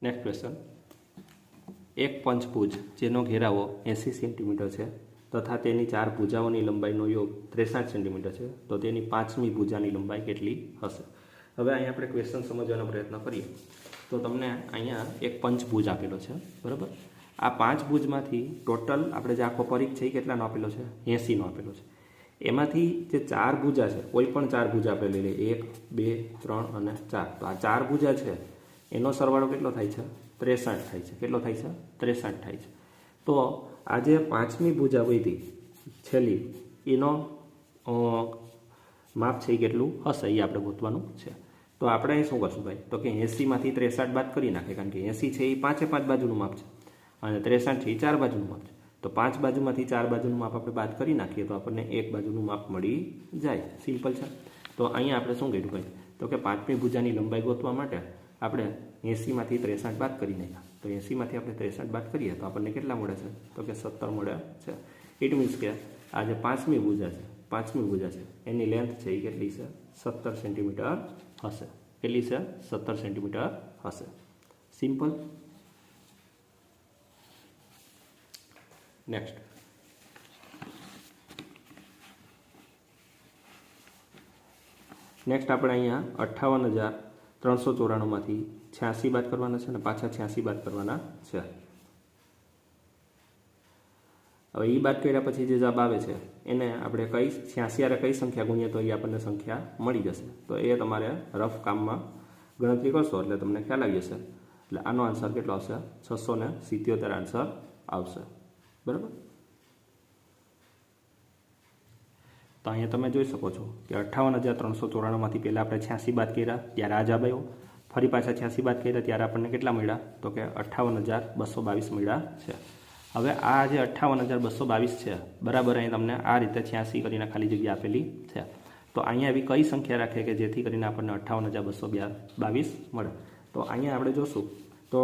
Next question, એક પંચભુજ જેનો ઘેરાવો 80 centimetre છે તથા તેની 4 ભુજાઓની લંબાઈનો યોગ 63 સેન્ટીમીટર છે, તો તેની 5મી ભુજાની લંબાઈ કેટલી હશે? હવે અહીંયા આપણે ક્વેશ્ચન સમજવાનો પ્રયત્ન કરીએ તો તમને અહીંયા એક પંચભુજ આપેલો છે, બરાબર? આ 5 ભુજમાંથી ટોટલ આપણે જે આખો પરિઘ છે એ કેટલાનો આપેલો છે? 80નો આપેલો છે. એમાંથી જે 4 ભુજા છે, કોઈ પણ 4 ભુજા આપણે લઈ લઈએ, 1, 2, 3 અને 4, તો આ 4 ભુજા છે એનો સરવાળો કેટલો થાય છે? 63 થાય છે. કેટલો થાય છે? 63 થાય છે. તો આ જે 5મી ભુજા વધી છેલ્લી એનો માપ છે એ કેટલું હશે એ આપણે ગોતવાનું છે. તો આપણે અહીં શું કરશું ભાઈ? તો કે 80માંથી 63 બાદ કરી નાખે, કારણ કે 80 છે એ 5 બાજુનું માપ છે અને 63 છે એ 4 બાજુનું માપ છે. તો 5 બાજુમાંથી 4 બાજુનું માપ આપણે બાદ કરી નાખીએ તો આપણને 1 બાજુનું માપ મળી જાય. સિમ્પલ છે. તો અહીંયા આપણે શું કર્યું ભાઈ? તો કે 5મી ભુજાની લંબાઈ ગોતવા માટે આપણે 80માંથી 63 બાદ કરી નાખ્યા. તો 80માંથી આપણે 63 બાદ કરીએ તો આપણને કેટલા મળે છે? તો કે 17 મળે છે. ઇટ મીન્સ કે આ જે 5મી ભુજા છે એની લેન્થ છે એ કેટલી છે? 17 સેન્ટીમીટર હશે. કેટલી છે? 17 સેન્ટીમીટર હશે. સિમ્પલ. નેક્સ્ટ, આપણે અહીંયા 58,394માંથી 86 બાદ કરવાના છે અને પાછા 86 બાદ કરવાના છે. હવે એ બાદ કર્યા પછી જે જવાબ આવે છે એને આપણે 86 કઈ સંખ્યા ગુણીએ તો એ આપણને સંખ્યા મળી જશે. તો એ તમારે રફ કામમાં ગણતરી કરશો એટલે તમને ખ્યાલ આવી જશે. એટલે આનો આન્સર કેટલો આવશે? 677 આન્સર આવશે. બરાબર? તો અહીંયા તમે જોઈ શકો છો કે 58,394માંથી પહેલાં આપણે 86 બાદ કર્યા ત્યારે આ જવાબ આવ્યો. ફરી પાછા 86 બાદ કર્યા ત્યારે આપણને કેટલા મળ્યા? તો કે 58,222 મળ્યા છે. હવે આ જે 58,222 છે, બરાબર અહીં તમને આ રીતે 86 કરીને ખાલી જગ્યા આપેલી છે. તો અહીંયા એવી કઈ સંખ્યા રાખે કે જેથી કરીને આપણને 58,222 મળે? તો અહીંયા આપણે જોશું તો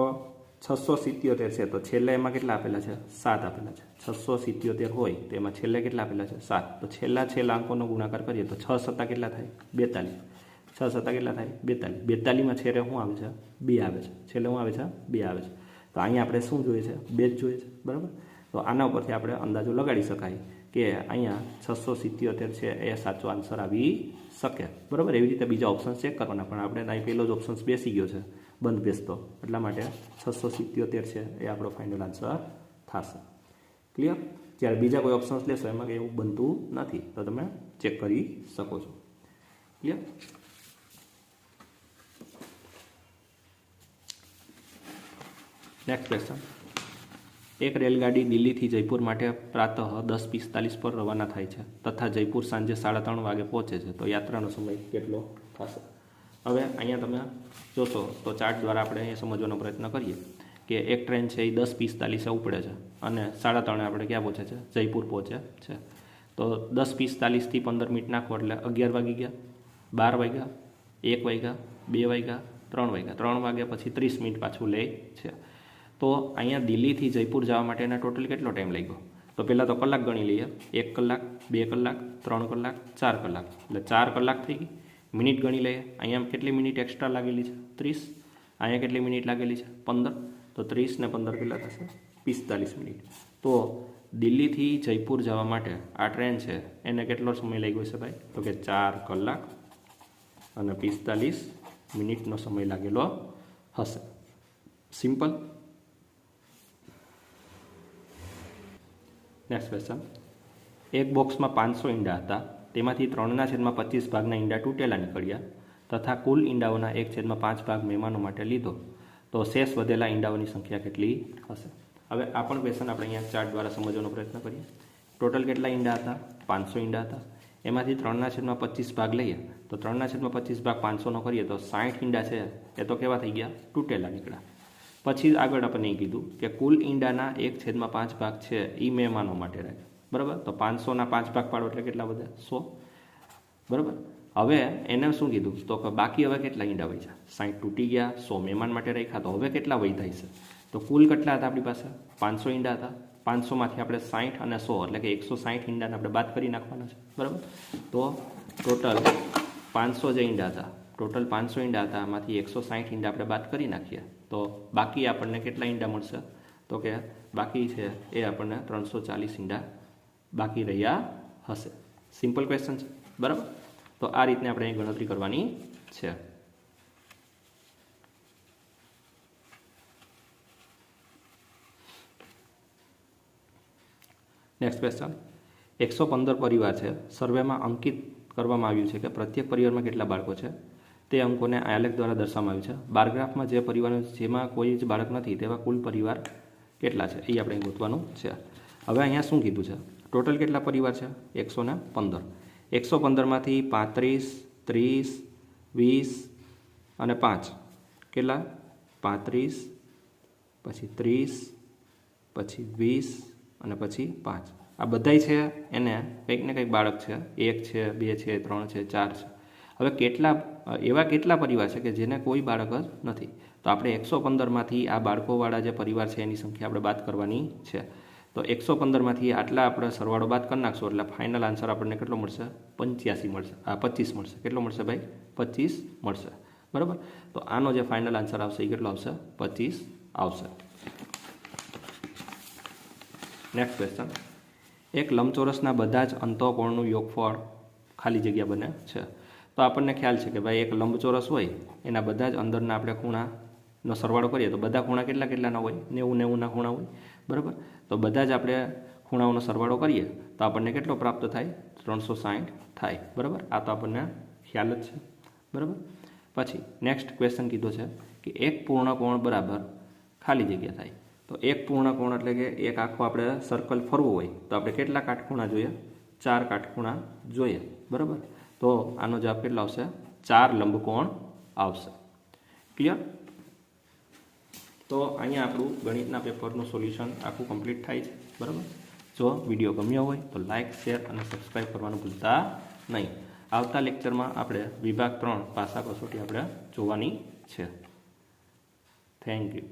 677 છે, તો છેલ્લે એમાં કેટલા આપેલા છે? 7 આપેલા છે. 677 હોય તો એમાં છેલ્લે કેટલા આપેલા છે? 7. તો છેલ્લા અંકોનો ગુણાકાર કરીએ તો 6 સત્તા કેટલા થાય? 42. 6 સત્તા કેટલા થાય? 42. 42માં છેલ્લે શું આવે છે? 2 આવે છે. છેલ્લે શું આવે છે? 2 આવે છે. તો અહીંયા આપણે શું જોઈએ છે? 2 જ જોઈએ છે. બરાબર? તો આના ઉપરથી આપણે અંદાજો લગાડી શકાય કે અહીંયા 677 છે એ સાચો આન્સર આવી શકે. બરાબર? એવી રીતે બીજા ઓપ્શન ચેક કરવાના, પણ આપણે અહીં પહેલો જ ઓપ્શન બેસી ગયો છે બંધ બેસતો, એટલા માટે 677 છે એ આપણો ફાઇનલ આન્સર થશે. ક્લિયર? જ્યારે બીજા કોઈ ઓપ્શન્સ લેશો એમાં એવું બનતું નથી, તો તમે ચેક કરી શકો છો. ક્લિયર? નેક્સ્ટ ક્વેશ્ચન, એક રેલગાડી દિલ્હીથી જયપુર માટે પ્રાતઃ 10:45 પર રવાના થાય છે તથા જયપુર સાંજે 3:30 વાગે પહોંચે છે, તો યાત્રાનો સમય કેટલો થશે? હવે અહીંયા તમે જોશો તો ચાર્ટ દ્વારા આપણે અહીંયા સમજવાનો પ્રયત્ન કરીએ કે એક ટ્રેન છે એ 10:45 ઉપડે છે અને 3:30 આપણે ક્યાં પહોંચે છે? જયપુર પહોંચે છે. તો 10:45થી 15 મિનિટ નાખો એટલે 11 વાગી ગયા, 12 વાગ્યા, 1 વાગ્યા, 2 વાગ્યા, 3 વાગ્યા. 3 વાગ્યા પછી 30 મિનિટ પાછું લે છે. તો અહીંયા દિલ્હીથી જયપુર જવા માટેના ટોટલ કેટલો ટાઈમ લાગ્યો? તો પહેલાં તો કલાક ગણી લઈએ. 1 કલાક, 2 કલાક, 3 કલાક, 4 કલાક, એટલે 4 કલાક થઈ ગઈ. મિનિટ ગણી લઈએ. અહીંયા કેટલી મિનિટ એક્સ્ટ્રા લાગેલી છે? 30. અહીંયા કેટલી મિનિટ લાગેલી છે? 15. તો 30 ને 15 કેટલા થશે? 45 મિનિટ. તો દિલ્હીથી જયપુર જવા માટે આ ટ્રેન છે એને કેટલો સમય લાગ્યો છે ભાઈ? તો કે 4 કલાક અને 45 મિનિટનો સમય લાગેલો હશે. સિમ્પલ. નેક્સ્ટ ક્વેશ્ચન, એક બોક્સમાં 500 ઈંડા હતા, તેમાંથી 3/25 ભાગના ઈંડા તૂટેલા નીકળ્યા તથા કુલ ઈંડાઓના 1/5 ભાગ મહેમાનો માટે લીધો, તો શેષ વધેલા ઈંડાઓની સંખ્યા કેટલી હશે? હવે આ પણ ક્વેશ્ચન આપણે અહીંયા ચાર્ટ દ્વારા સમજવાનો પ્રયત્ન કરીએ. ટોટલ કેટલા ઈંડા હતા? 500 ઈંડા હતા. એમાંથી 3/25 ભાગ લઈએ તો 3/25 ભાગ 500નો કરીએ તો 60 ઈંડા છે એ તો કેવા થઈ ગયા? તૂટેલા નીકળ્યા. પછી આગળ આપણને એ કીધું કે કુલ ઈંડાના 1/5 ભાગ છે એ મહેમાનો માટે રાખે. બરાબર? તો 500ના 5 ભાગ પાડો એટલે કેટલા વધે? 100. બરાબર? હવે એને શું કીધું? તો કે બાકી હવે કેટલા ઈંડા વધ્યા? 60 તૂટી ગયા, 100 મહેમાન માટે રાખ્યા, તો હવે કેટલા વધ્યા છે? તો કુલ કેટલા હતા આપણી પાસે? 500 ઈંડા હતા. 500માંથી આપણે 60 અને 100 એટલે કે 160 ઈંડાને આપણે બાદ કરી નાખવાના છે. બરાબર? તો ટોટલ 500 જે ઈંડા હતા, ટોટલ 500 ઈંડા હતા, આમાંથી 160 ઈંડા આપણે બાદ કરી નાખીએ તો બાકી આપણને કેટલા ઈંડા મળશે તો કે બાકી છે એ આપણને 340 ઈંડા બાકી રહ્યા હશે. સિમ્પલ ક્વેશ્ચન છે, બરાબર. તો આ રીતને આપણે અહીં ગણતરી કરવાની છે. નેક્સ્ટ ક્વેશ્ચન, 115 પરિવાર છે. સર્વેમાં અંકિત કરવામાં આવ્યું છે કે પ્રત્યેક પરિવારમાં કેટલા બાળકો છે. તે અંકોને આલેખ દ્વારા દર્શાવવામાં આવ્યું છે. બારગ્રાફમાં જે પરિવારો જેમાં કોઈ જ બાળક નથી તેવા કુલ પરિવાર કેટલા છે એ આપણે ગોતવાનું છે. હવે અહીંયા શું કીધું છે, ટોટલ કેટલા પરિવાર છે 115. 115માંથી 35, 30, 20 અને 5 કેટલા 35, પછી 30, પછી 20 અને પછી 5. આ બધાય છે એને કંઈક ને કંઈક બાળક છે, 1 છે, 2 છે, 3 છે, 4 છે. હવે એવા કેટલા પરિવાર છે કે જેને કોઈ બાળક જ નથી. તો આપણે 115માંથી આ બાળકોવાળા જે પરિવાર છે એની સંખ્યા આપણે બાદ કરવાની છે. તો 115માંથી આટલા આપણે સરવાળો બાદ કરી નાખશું એટલે ફાઇનલ આન્સર આપણને કેટલો મળશે 85 મળશે. 25 મળશે. કેટલો મળશે ભાઈ 25 મળશે, બરાબર. તો આનો જે ફાઇનલ આન્સર આવશે એ કેટલો આવશે 25 આવશે. નેક્સ્ટ ક્વેશ્ચન, એક લંબચોરસના બધા જ અંતઃકોણનું યોગફળ ખાલી જગ્યા બને છે. તો આપણને ખ્યાલ છે કે ભાઈ એક લંબચોરસ હોય એના બધા જ અંદરના આપણે ખૂણાનો સરવાળો કરીએ તો બધા ખૂણા કેટલાના હોય 90-90ના ખૂણા હોય, બરાબર. તો બધા જ આપણે ખૂણાઓનો સરવાળો કરીએ તો આપણને કેટલો પ્રાપ્ત થાય 360 થાય, બરાબર. આ તો આપણને ખ્યાલ જ છે, બરાબર. પછી નેક્સ્ટ ક્વેશ્ચન કીધો છે કે એક પૂર્ણ કોણ બરાબર ખાલી જગ્યા થાય. તો એક પૂર્ણ કોણ એટલે કે એક આખો આપણે સર્કલ ફરવું હોય તો આપણે કેટલા કાટખૂણા જોઈએ 4 કાટખૂણા જોઈએ, બરાબર. તો આનો જવાબ કેટલો આવશે 4 લંબકોણ આવશે. ક્લિયર. તો અહીંયા આપણું ગણિતના પેપરનું સોલ્યુશન આખું કમ્પ્લીટ થાય છે, બરાબર. જો વિડીયો ગમ્યો હોય તો લાઇક, શેર અને સબસ્ક્રાઈબ કરવાનું ભૂલતા નહીં. આવતા લેક્ચરમાં આપણે વિભાગ 3 ભાષા કસોટી આપણે જોવાની છે. Thank you.